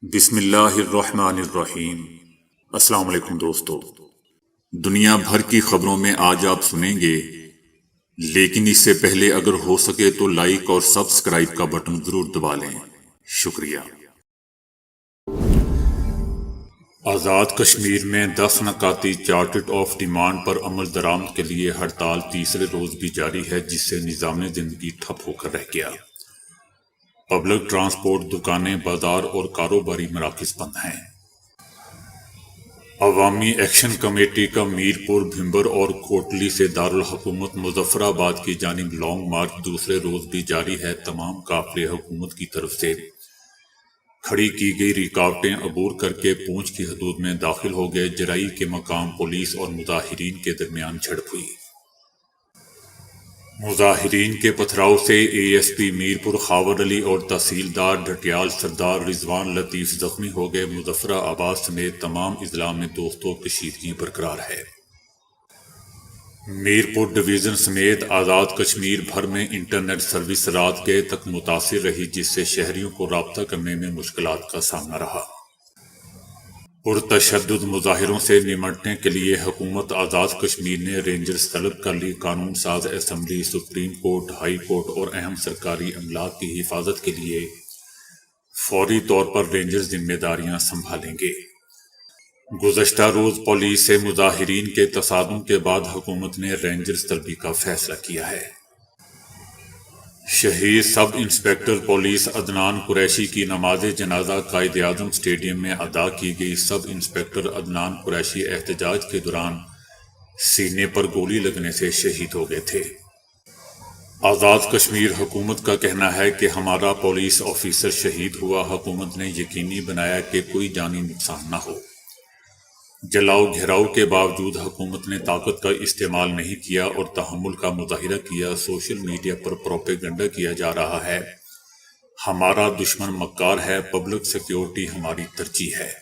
بسم اللہ الرحمن الرحیم۔ السلام علیکم دوستو، دنیا بھر کی خبروں میں آج آپ سنیں گے، لیکن اس سے پہلے اگر ہو سکے تو لائک اور سبسکرائب کا بٹن ضرور دبا لیں۔ شکریہ۔ آزاد کشمیر میں 10 نکاتی چارٹر آف ڈیمانڈ پر عمل درآمد کے لیے ہڑتال تیسرے روز بھی جاری ہے، جس سے نظام زندگی ٹھپ ہو کر رہ گیا۔ پبلک ٹرانسپورٹ، دکانیں، بازار اور کاروباری مراکز بند ہیں۔ عوامی ایکشن کمیٹی کا میرپور، بھمبر اور کوٹلی سے دارالحکومت مظفر آباد کی جانب لانگ مارچ دوسرے روز بھی جاری ہے۔ تمام قافلے حکومت کی طرف سے کھڑی کی گئی رکاوٹیں عبور کر کے پونچھ کی حدود میں داخل ہو گئے۔ جرائی کے مقام پولیس اور مظاہرین کے درمیان جھڑپ ہوئی۔ مظاہرین کے پتھراؤ سے A S P Mirpur Khawar Ali اور تحصیلدار ڈھٹیال سردار رضوان لطیف زخمی ہو گئے۔ مظفر آباد سمیت تمام اضلاع میں دوستوں کشیدگی برقرار ہے۔ میرپور ڈویژن سمیت آزاد کشمیر بھر میں انٹرنیٹ سروس رات گئے تک متاثر رہی، جس سے شہریوں کو رابطہ کرنے میں مشکلات کا سامنا رہا۔ پرتشدد مظاہروں سے نمٹنے کے لیے حکومت آزاد کشمیر نے رینجرز طلب کر لی۔ قانون ساز assembly, supreme court, high court اور اہم سرکاری املاک کی حفاظت کے لیے فوری طور پر رینجرز ذمہ داریاں سنبھالیں گے۔ گزشتہ روز پولیس سے مظاہرین کے تصادم کے بعد حکومت نے رینجرز طلبی کا فیصلہ کیا ہے۔ شہید سب انسپکٹر پولیس عدنان قریشی کی نماز جنازہ قائد اعظم اسٹیڈیم میں ادا کی گئی۔ سب انسپکٹر عدنان قریشی احتجاج کے دوران سینے پر گولی لگنے سے شہید ہو گئے تھے۔ آزاد کشمیر حکومت کا کہنا ہے کہ ہمارا پولیس آفیسر شہید ہوا۔ حکومت نے یقینی بنایا کہ کوئی جانی نقصان نہ ہو۔ جلاؤ گھیراؤ کے باوجود حکومت نے طاقت کا استعمال نہیں کیا اور تحمل کا مظاہرہ کیا۔ سوشل میڈیا پر پروپیگنڈا کیا جا رہا ہے، ہمارا دشمن مکار ہے، پبلک سیکیورٹی ہماری ترجیح ہے۔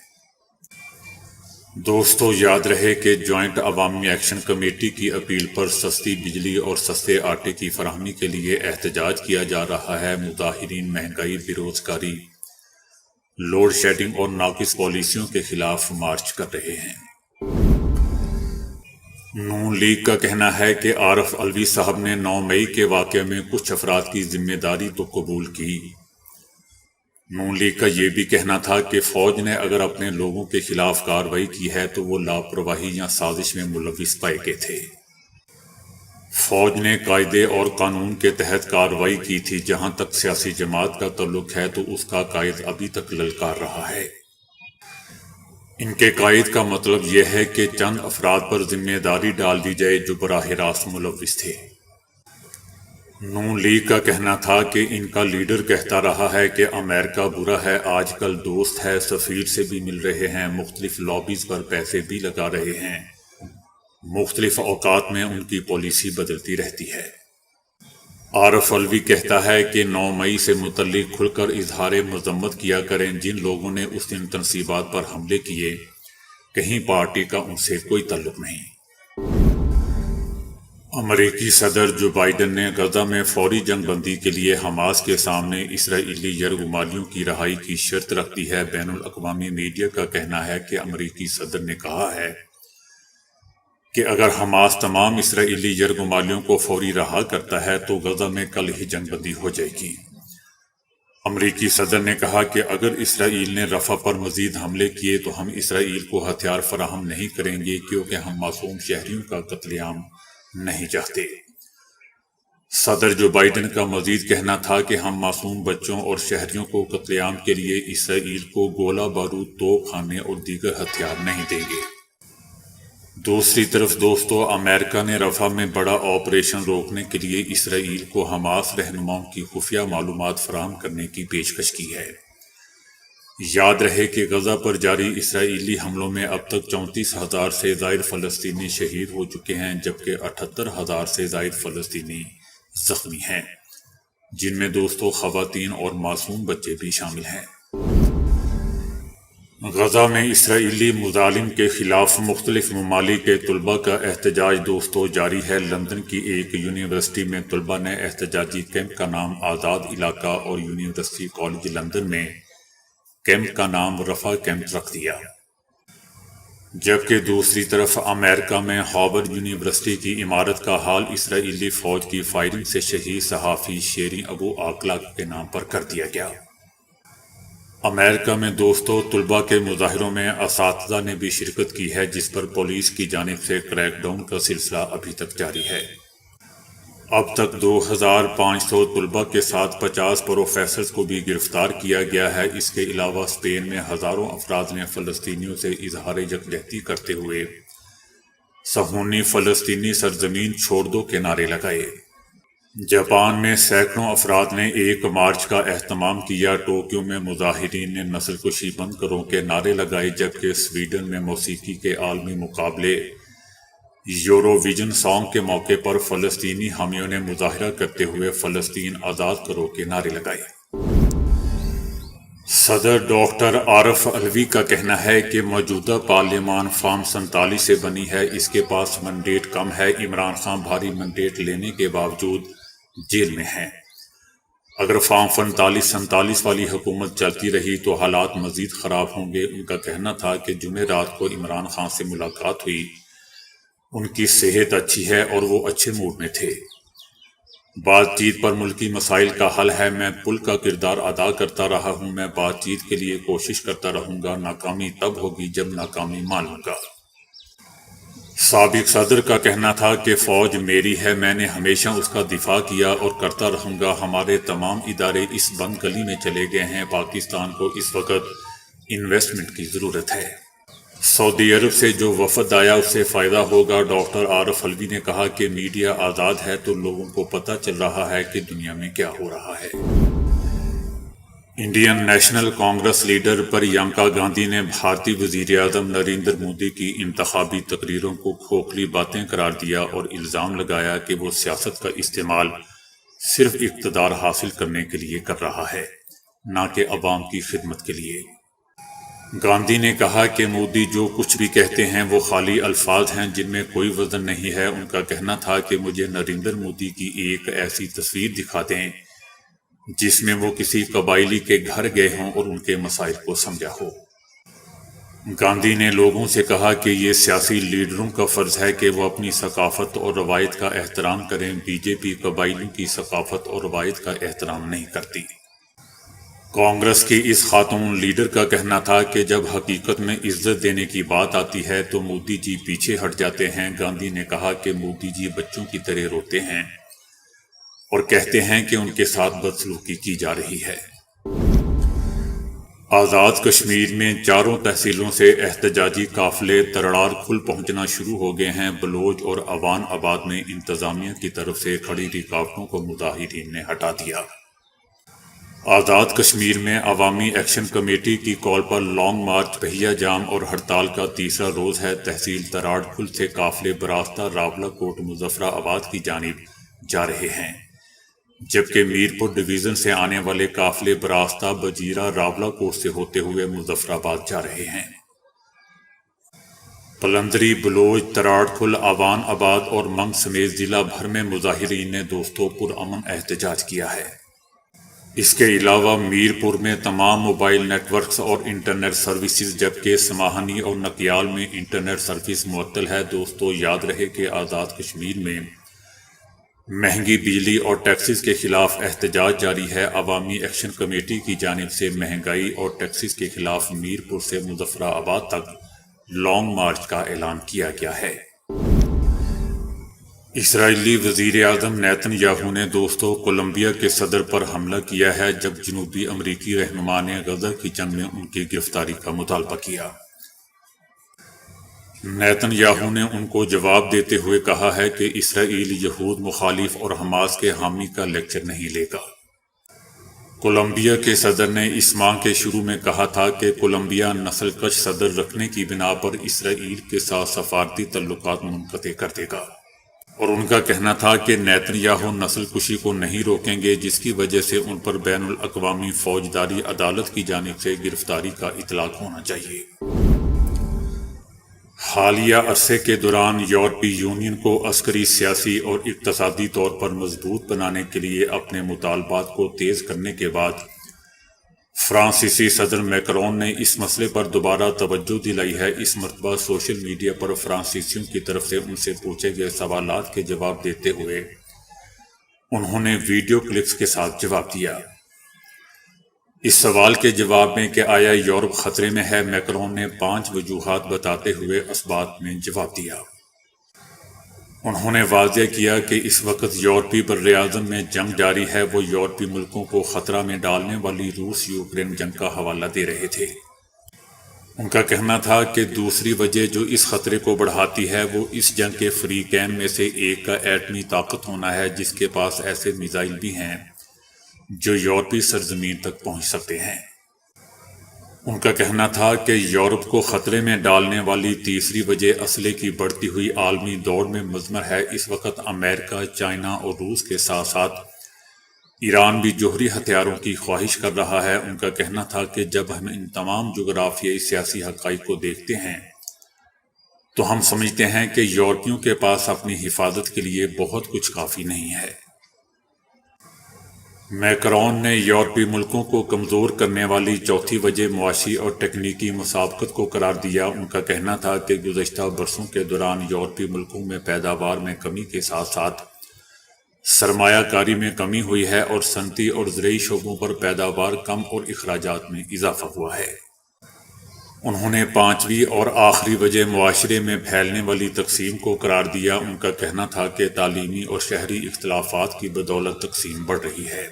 دوستو، یاد رہے کہ جوائنٹ عوامی ایکشن کمیٹی کی اپیل پر سستی بجلی اور سستے آٹے کی فراہمی کے لیے احتجاج کیا جا رہا ہے۔ مظاہرین مہنگائی، بے روزگاری، لوڈ شیڈنگ اور ناقص پالیسیوں کے خلاف مارچ کر رہے ہیں۔ نون لیگ کا کہنا ہے کہ عارف علوی صاحب نے 9 مئی کے واقعے میں کچھ افراد کی ذمہ داری تو قبول کی۔ نون لیگ کا یہ بھی کہنا تھا کہ فوج نے اگر اپنے لوگوں کے خلاف کارروائی کی ہے تو وہ لاپرواہی یا سازش میں ملوث پائے گئے تھے۔ فوج نے قاعدے اور قانون کے تحت کارروائی کی تھی۔ جہاں تک سیاسی جماعت کا تعلق ہے تو اس کا قائد ابھی تک للکار رہا ہے۔ ان کے قائد کا مطلب یہ ہے کہ چند افراد پر ذمہ داری ڈال دی جائے جو براہ راست ملوث تھے۔ نون لیگ کا کہنا تھا کہ ان کا لیڈر کہتا رہا ہے کہ امریکہ برا ہے، آج کل دوست ہے، سفیر سے بھی مل رہے ہیں، مختلف لابیز پر پیسے بھی لگا رہے ہیں، مختلف اوقات میں ان کی پالیسی بدلتی رہتی ہے۔ عارف علوی کہتا ہے کہ 9 مئی سے متعلق کھل کر اظہار مذمت کیا کریں۔ جن لوگوں نے اس دن تنصیبات پر حملے کیے، کہیں پارٹی کا ان سے کوئی تعلق نہیں۔ امریکی صدر جو بائیڈن نے غزہ میں فوری جنگ بندی کے لیے حماس کے سامنے اسرائیلی یرغمالیوں کی رہائی کی شرط رکھ دی ہے۔ بین الاقوامی میڈیا کا کہنا ہے کہ امریکی صدر نے کہا ہے کہ اگر حماس تمام اسرائیلی یرغمالیوں کو فوری رہا کرتا ہے تو غزہ میں کل ہی جنگ بندی ہو جائے گی۔ امریکی صدر نے کہا کہ اگر اسرائیل نے رفح پر مزید حملے کیے تو ہم اسرائیل کو ہتھیار فراہم نہیں کریں گے، کیونکہ ہم معصوم شہریوں کا قتل عام نہیں چاہتے۔ صدر جو بائیڈن کا مزید کہنا تھا کہ ہم معصوم بچوں اور شہریوں کو قتل عام کے لیے اسرائیل کو گولہ بارود، توپ خانے اور دیگر ہتھیار نہیں دیں گے۔ دوسری طرف دوستو، امریکہ نے رفح میں بڑا آپریشن روکنے کے لیے اسرائیل کو حماس رہنماؤں کی خفیہ معلومات فراہم کرنے کی پیشکش کی ہے۔ یاد رہے کہ غزہ پر جاری اسرائیلی حملوں میں اب تک 34,000 سے زائد فلسطینی شہید ہو چکے ہیں، جبکہ 78,000 سے زائد فلسطینی زخمی ہیں، جن میں دوستو خواتین اور معصوم بچے بھی شامل ہیں۔ غزہ میں اسرائیلی مظالم کے خلاف مختلف ممالک کے طلباء کا احتجاج دوستو جاری ہے۔ لندن کی ایک یونیورسٹی میں طلباء نے احتجاجی کیمپ کا نام آزاد علاقہ اور یونیورسٹی کالج لندن میں کیمپ کا نام رفح کیمپ رکھ دیا، جبکہ دوسری طرف امریکہ میں ہارورڈ یونیورسٹی کی عمارت کا حال اسرائیلی فوج کی فائرنگ سے شہید صحافی شیرین ابو عاقلہ کے نام پر کر دیا گیا۔ امریکہ میں دوستوں، طلباء کے مظاہروں میں اساتذہ نے بھی شرکت کی ہے، جس پر پولیس کی جانب سے کریک ڈاؤن کا سلسلہ ابھی تک جاری ہے۔ اب تک 2500 طلباء کے ساتھ 50 پروفیسرز کو بھی گرفتار کیا گیا ہے۔ اس کے علاوہ اسپین میں ہزاروں افراد نے فلسطینیوں سے اظہار یکجہتی کرتے ہوئے صہیونی فلسطینی سرزمین چھوڑ دو کے نعرے لگائے۔ جاپان میں سینکڑوں افراد نے 1 مارچ کا اہتمام کیا۔ ٹوکیو میں مظاہرین نے نسل کشی بند کرو کے نعرے لگائے، جبکہ سویڈن میں موسیقی کے عالمی مقابلے یورو ویژن سانگ کے موقع پر فلسطینی حامیوں نے مظاہرہ کرتے ہوئے فلسطین آزاد کرو کے نعرے لگائے۔ صدر ڈاکٹر عارف علوی کا کہنا ہے کہ موجودہ پارلیمان فارم 47 سے بنی ہے، اس کے پاس منڈیٹ کم ہے۔ عمران خان بھاری منڈیٹ لینے کے باوجود جیل میں ہیں۔ اگر فارم 47 والی حکومت چلتی رہی تو حالات مزید خراب ہوں گے۔ ان کا کہنا تھا کہ جمعرات کو عمران خان سے ملاقات ہوئی، ان کی صحت اچھی ہے اور وہ اچھے موڈ میں تھے۔ بات چیت پر ملکی مسائل کا حل ہے۔ میں پل کا کردار ادا کرتا رہا ہوں، میں بات چیت کے لیے کوشش کرتا رہوں گا۔ ناکامی تب ہوگی جب ناکامی مان لوں گا۔ سابق صدر کا کہنا تھا کہ فوج میری ہے، میں نے ہمیشہ اس کا دفاع کیا اور کرتا رہوں گا۔ ہمارے تمام ادارے اس بند گلی میں چلے گئے ہیں۔ پاکستان کو اس وقت انویسٹمنٹ کی ضرورت ہے۔ سعودی عرب سے جو وفد آیا اس سے فائدہ ہوگا۔ ڈاکٹر عارف علوی نے کہا کہ میڈیا آزاد ہے تو لوگوں کو پتہ چل رہا ہے کہ دنیا میں کیا ہو رہا ہے۔ Indian national Congress leader Priyanka Gandhi نے بھارتی وزیر اعظم نریندر مودی کی انتخابی تقریروں کو کھوکھلی باتیں قرار دیا اور الزام لگایا کہ وہ سیاست کا استعمال صرف اقتدار حاصل کرنے کے لیے کر رہا ہے، نہ کہ عوام کی خدمت کے لیے۔ گاندھی نے کہا کہ مودی جو کچھ بھی کہتے ہیں وہ خالی الفاظ ہیں جن میں کوئی وزن نہیں ہے۔ ان کا کہنا تھا کہ مجھے نریندر مودی کی ایک ایسی تصویر دکھا دیں جس میں وہ کسی قبائلی کے گھر گئے ہوں اور ان کے مسائل کو سمجھا ہو۔ گاندھی نے لوگوں سے کہا کہ یہ سیاسی لیڈروں کا فرض ہے کہ وہ اپنی ثقافت اور روایت کا احترام کریں۔ بی جے پی قبائلیوں کی ثقافت اور روایت کا احترام نہیں کرتی۔ کانگریس کی اس خاتون لیڈر کا کہنا تھا کہ جب حقیقت میں عزت دینے کی بات آتی ہے تو مودی جی پیچھے ہٹ جاتے ہیں۔ گاندھی نے کہا کہ مودی جی بچوں کی طرح روتے ہیں اور کہتے ہیں کہ ان کے ساتھ بدسلوکی کی جا رہی ہے۔ آزاد کشمیر میں چاروں تحصیلوں سے احتجاجی قافلے ترڑار کھل پہنچنا شروع ہو گئے ہیں۔ بلوچ اور اوان آباد میں انتظامیہ کی طرف سے کھڑی رکاوٹوں کو مظاہرین نے ہٹا دیا۔ آزاد کشمیر میں عوامی ایکشن کمیٹی کی کال پر لانگ مارچ، پہیہ جام اور ہڑتال کا تیسرا روز ہے۔ تحصیل تراڑ کھل سے قافلے براستہ، راولہ کوٹ، مظفر آباد کی جانب جا رہے ہیں، جبکہ میرپور ڈویژن سے آنے والے قافلے براستہ، بجیرہ، راولہ کوٹ سے ہوتے ہوئے مظفر آباد جا رہے ہیں۔ پلندری، بلوچ، تراڑ کھل، آوان آباد اور منگ سمیت ضلع بھر میں مظاہرین نے دوستوں پرامن احتجاج کیا ہے۔ اس کے علاوہ میرپور میں تمام موبائل نیٹ ورکس اور انٹرنیٹ سروسز، جبکہ سماہنی اور نکیال میں انٹرنیٹ سروس معطل ہے۔ دوستوں، یاد رہے کہ آزاد کشمیر میں مہنگی بجلی اور ٹیکسز کے خلاف احتجاج جاری ہے۔ عوامی ایکشن کمیٹی کی جانب سے مہنگائی اور ٹیکسز کے خلاف میرپور سے مظفر آباد تک لانگ مارچ کا اعلان کیا گیا ہے۔ اسرائیلی وزیر اعظم نیتن یاہو نے دوستوں کولمبیا کے صدر پر حملہ کیا ہے، جب جنوبی امریکی رہنما نے غزہ کی جنگ میں ان کی گرفتاری کا مطالبہ کیا۔ نیتن یاہو نے ان کو جواب دیتے ہوئے کہا ہے کہ اسرائیل یہود مخالف اور حماس کے حامی کا لیکچر نہیں لے گا۔ کولمبیا کے صدر نے اس ماہ کے شروع میں کہا تھا کہ کولمبیا نسل کش صدر رکھنے کی بنا پر اسرائیل کے ساتھ سفارتی تعلقات منقطع کر دے گا، اور ان کا کہنا تھا کہ نیتن یاہو نسل کشی کو نہیں روکیں گے، جس کی وجہ سے ان پر بین الاقوامی فوجداری عدالت کی جانب سے گرفتاری کا اطلاق ہونا چاہیے۔ حالیہ عرصے کے دوران یورپی یونین کو عسکری، سیاسی اور اقتصادی طور پر مضبوط بنانے کے لیے اپنے مطالبات کو تیز کرنے کے بعد فرانسیسی صدر میکرون نے اس مسئلے پر دوبارہ توجہ دلائی ہے۔ اس مرتبہ سوشل میڈیا پر فرانسیسیوں کی طرف سے ان سے پوچھے گئے سوالات کے جواب دیتے ہوئے انہوں نے ویڈیو کلپس کے ساتھ جواب دیا۔ اس سوال کے جواب میں کہ آیا یورپ خطرے میں ہے، میکرون نے 5 وجوہات بتاتے ہوئے اسبات میں جواب دیا۔ انہوں نے واضح کیا کہ اس وقت یورپی براعظم میں جنگ جاری ہے۔ وہ یورپی ملکوں کو خطرہ میں ڈالنے والی روس یوکرین جنگ کا حوالہ دے رہے تھے۔ ان کا کہنا تھا کہ دوسری وجہ جو اس خطرے کو بڑھاتی ہے وہ اس جنگ کے فریقین میں سے ایک کا ایٹمی طاقت ہونا ہے، جس کے پاس ایسے میزائل بھی ہیں جو یورپی سرزمین تک پہنچ سکتے ہیں۔ ان کا کہنا تھا کہ یورپ کو خطرے میں ڈالنے والی تیسری وجہ اسلحے کی بڑھتی ہوئی عالمی دوڑ میں مضمر ہے۔ اس وقت امریکہ، چائنا اور روس کے ساتھ ساتھ ایران بھی جوہری ہتھیاروں کی خواہش کر رہا ہے۔ ان کا کہنا تھا کہ جب ہم ان تمام جغرافیائی سیاسی حقائق کو دیکھتے ہیں تو ہم سمجھتے ہیں کہ یورپیوں کے پاس اپنی حفاظت کے لیے بہت کچھ کافی نہیں ہے۔ میکرون نے یورپی ملکوں کو کمزور کرنے والی چوتھی وجہ معاشی اور تکنیکی مسابقت کو قرار دیا۔ ان کا کہنا تھا کہ گزشتہ برسوں کے دوران یورپی ملکوں میں پیداوار میں کمی کے ساتھ ساتھ سرمایہ کاری میں کمی ہوئی ہے اور صنعتی اور زرعی شعبوں پر پیداوار کم اور اخراجات میں اضافہ ہوا ہے۔ انہوں نے 5ویں اور آخری وجہ معاشرے میں پھیلنے والی تقسیم کو قرار دیا۔ ان کا کہنا تھا کہ تعلیمی اور شہری اختلافات کی بدولت تقسیم بڑھ رہی ہے۔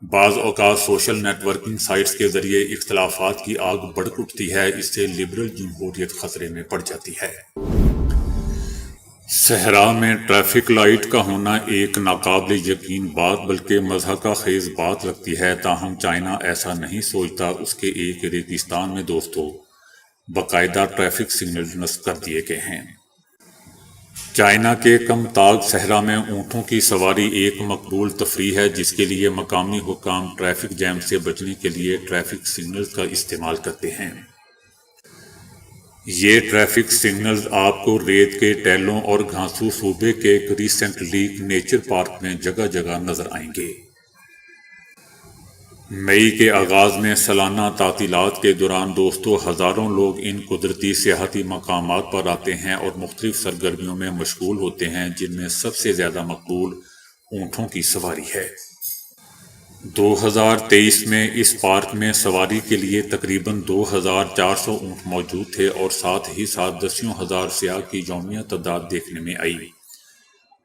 بعض اوقات سوشل نیٹ ورکنگ سائٹس کے ذریعے اختلافات کی آگ بھڑک اٹھتی ہے، اس سے لبرل جمہوریت خطرے میں پڑ جاتی ہے۔ صحرا میں ٹریفک لائٹ کا ہونا ایک ناقابل یقین بات بلکہ مضحکہ خیز بات لگتی ہے، تاہم چائنا ایسا نہیں سوچتا۔ اس کے ایک ریگستان میں دوستوں باقاعدہ ٹریفک سگنل نصب کر دیے گئے ہیں۔ چائنا کے کم تاگ صحرا میں اونٹوں کی سواری ایک مقبول تفریح ہے، جس کے لیے مقامی حکام ٹریفک جیم سے بچنے کے لیے ٹریفک سگنلز کا استعمال کرتے ہیں۔ یہ ٹریفک سگنلز آپ کو ریت کے ٹیلوں اور گھاسو صوبے کے کریسنٹ لیک نیچر پارک میں جگہ جگہ نظر آئیں گے۔ مئی کے آغاز میں سالانہ تعطیلات کے دوران دوستوں ہزاروں لوگ ان قدرتی سیاحتی مقامات پر آتے ہیں اور مختلف سرگرمیوں میں مشغول ہوتے ہیں، جن میں سب سے زیادہ مقبول اونٹوں کی سواری ہے۔ 2023 میں اس پارک میں سواری کے لیے تقریباً 2400 اونٹ موجود تھے اور ساتھ ہی ساتھ دسیوں ہزار سیاح کی یومیہ تعداد دیکھنے میں آئی،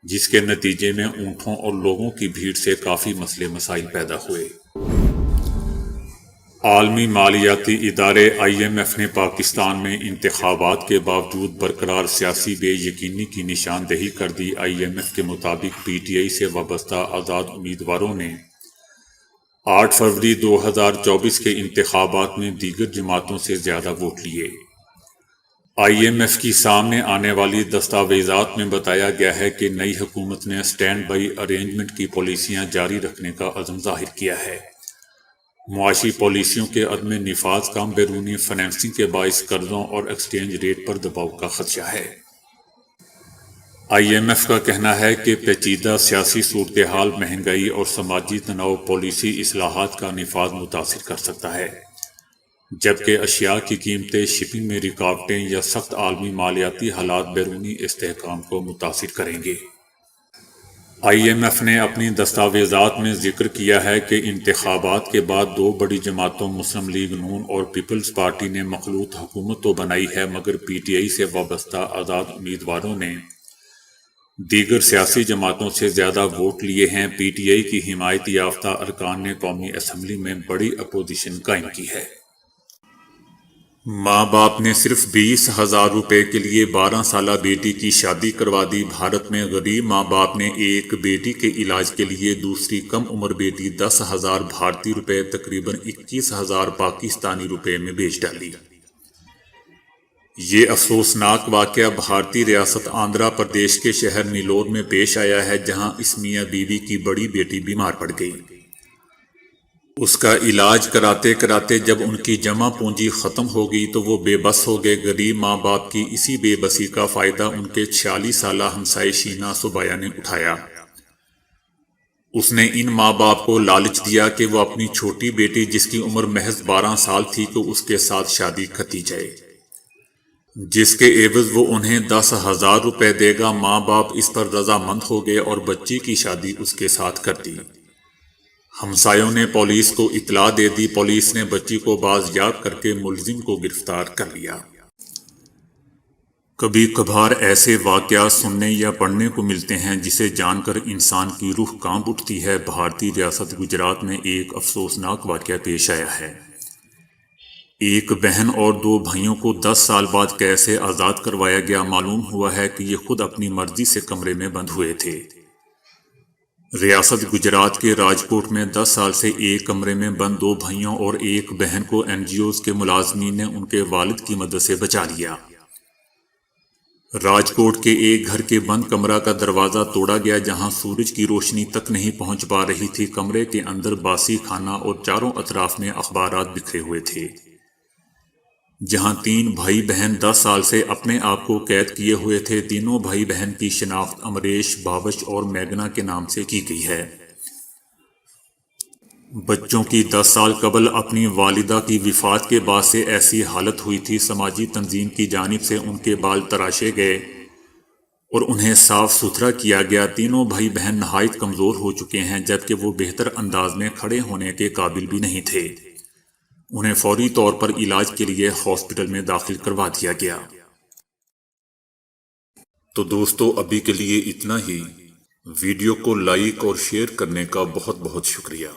جس کے نتیجے میں اونٹوں اور لوگوں کی بھیڑ سے کافی مسئلے مسائل پیدا ہوئے۔ عالمی مالیاتی ادارے IMF نے پاکستان میں انتخابات کے باوجود برقرار سیاسی بے یقینی کی نشاندہی کر دی۔ IMF کے مطابق PTI سے وابستہ آزاد امیدواروں نے 8 فروری 2024 کے انتخابات میں دیگر جماعتوں سے زیادہ ووٹ لیے۔ IMF کی سامنے آنے والی دستاویزات میں بتایا گیا ہے کہ نئی حکومت نے اسٹینڈ بائی ارینجمنٹ کی پالیسیاں جاری رکھنے کا عزم ظاہر کیا ہے۔ معاشی پالیسیوں کے عدم نفاذ، کم بیرونی فنانسنگ کے باعث قرضوں اور ایکسچینج ریٹ پر دباؤ کا خدشہ ہے۔ IMF کا کہنا ہے کہ پیچیدہ سیاسی صورتحال، مہنگائی اور سماجی تناؤ پالیسی اصلاحات کا نفاذ متاثر کر سکتا ہے، جبکہ اشیاء کی قیمتیں، شپنگ میں رکاوٹیں یا سخت عالمی مالیاتی حالات بیرونی استحکام کو متاثر کریں گے۔ IMF نے اپنی دستاویزات میں ذکر کیا ہے کہ انتخابات کے بعد 2 بڑی جماعتوں مسلم لیگ نون اور پیپلز پارٹی نے مخلوط حکومت تو بنائی ہے، مگر PTI سے وابستہ آزاد امیدواروں نے دیگر سیاسی جماعتوں سے زیادہ ووٹ لیے ہیں۔ PTI کی حمایت یافتہ ارکان نے قومی اسمبلی میں بڑی اپوزیشن قائم کی ہے۔ ماں باپ نے صرف 20,000 روپے کے لیے 12 سالہ بیٹی کی شادی کروا دی۔ بھارت میں غریب ماں باپ نے ایک بیٹی کے علاج کے لیے دوسری کم عمر بیٹی 10,000 بھارتی روپے تقریباً 21,000 پاکستانی روپے میں بیچ ڈالی۔ یہ افسوسناک واقعہ بھارتی ریاست آندھرا پردیش کے شہر نیلور میں پیش آیا ہے، جہاں اس میاں بیوی کی بڑی بیٹی بیمار پڑ گئی۔ اس کا علاج کراتے کراتے جب ان کی جمع پونجی ختم ہو گئی تو وہ بے بس ہو گئے۔ غریب ماں باپ کی اسی بے بسی کا فائدہ ان کے 46 سالہ ہمسائے شینا سبایا نے اٹھایا۔ اس نے ان ماں باپ کو لالچ دیا کہ وہ اپنی چھوٹی بیٹی جس کی عمر محض 12 سال تھی کو اس کے ساتھ شادی کرتی جائے، جس کے عوض وہ انہیں 10,000 روپے دے گا۔ ماں باپ اس پر رضامند ہو گئے اور بچی کی شادی اس کے ساتھ کر دی۔ ہمسایوں نے پولیس کو اطلاع دے دی۔ پولیس نے بچی کو بازیاب کر کے ملزم کو گرفتار کر لیا۔ کبھی کبھار ایسے واقعات سننے یا پڑھنے کو ملتے ہیں جسے جان کر انسان کی روح کانپ اٹھتی ہے۔ بھارتی ریاست گجرات میں ایک افسوسناک واقعہ پیش آیا ہے۔ ایک بہن اور 2 بھائیوں کو 10 سال بعد قید سے آزاد کروایا گیا۔ معلوم ہوا ہے کہ یہ خود اپنی مرضی سے کمرے میں بند ہوئے تھے۔ ریاست گجرات کے راجکوٹ میں 10 سال سے ایک کمرے میں بند 2 بھائیوں اور ایک بہن کو NGOs کے ملازمین نے ان کے والد کی مدد سے بچا لیا۔ راجکوٹ کے ایک گھر کے بند کمرہ کا دروازہ توڑا گیا جہاں سورج کی روشنی تک نہیں پہنچ پا رہی تھی۔ کمرے کے اندر باسی کھانا اور چاروں اطراف میں اخبارات بکھرے ہوئے تھے۔ جہاں 3 بھائی بہن 10 سال سے اپنے آپ کو قید کیے ہوئے تھے۔ تینوں بھائی بہن کی شناخت امریش، بھاوش اور میگنا کے نام سے کی گئی ہے۔ بچوں کی 10 سال قبل اپنی والدہ کی وفات کے بعد سے ایسی حالت ہوئی تھی۔ سماجی تنظیم کی جانب سے ان کے بال تراشے گئے اور انہیں صاف ستھرا کیا گیا۔ تینوں بھائی بہن نہایت کمزور ہو چکے ہیں جبکہ وہ بہتر انداز میں کھڑے ہونے کے قابل بھی نہیں تھے۔ انہیں فوری طور پر علاج کے لیے ہاسپٹل میں داخل کروا دیا گیا۔ تو دوستو ابھی کے لیے اتنا ہی۔ ویڈیو کو لائک اور شیئر کرنے کا بہت بہت شکریہ۔